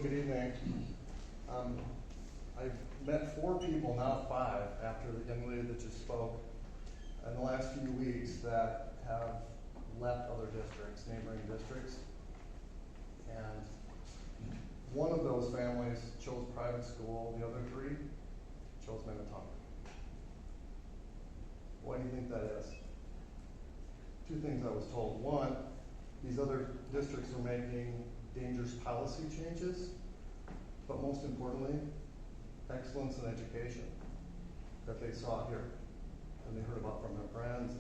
good evening. I've met 4 people, now 5, after the young lady that just spoke, in the last few weeks that have left other districts, neighboring districts. And one of those families chose private school, the other 3 chose Minnetonka. Why do you think that is? 2 things I was told. One, these other districts are making dangerous policy changes, but most importantly, excellence in education that they saw here and they heard about from their friends,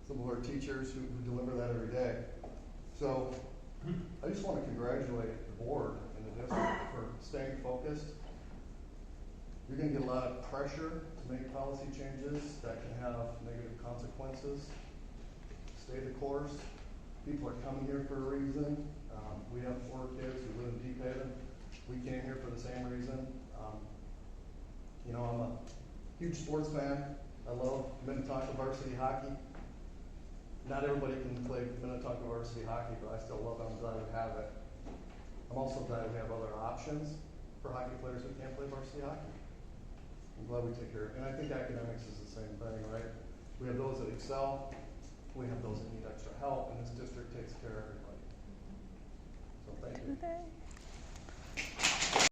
some of our teachers who deliver that every day. So I just want to congratulate the board and the district for staying focused. You're going to get a lot of pressure to make policy changes that can have negative consequences. Stay the course. People are coming here for a reason. We have 4 kids who live in Deep Haven. We came here for the same reason. I'm a huge sports fan. I love Minnetonka varsity hockey. Not everybody can play Minnetonka varsity hockey, but I still love it. I'm glad we have it. I'm also glad we have other options for hockey players who can't play varsity hockey. I'm glad we take care of it. And I think academics is the same thing, right? We have those that excel. We have those that need extra help, and this district takes care of everybody. So thank you.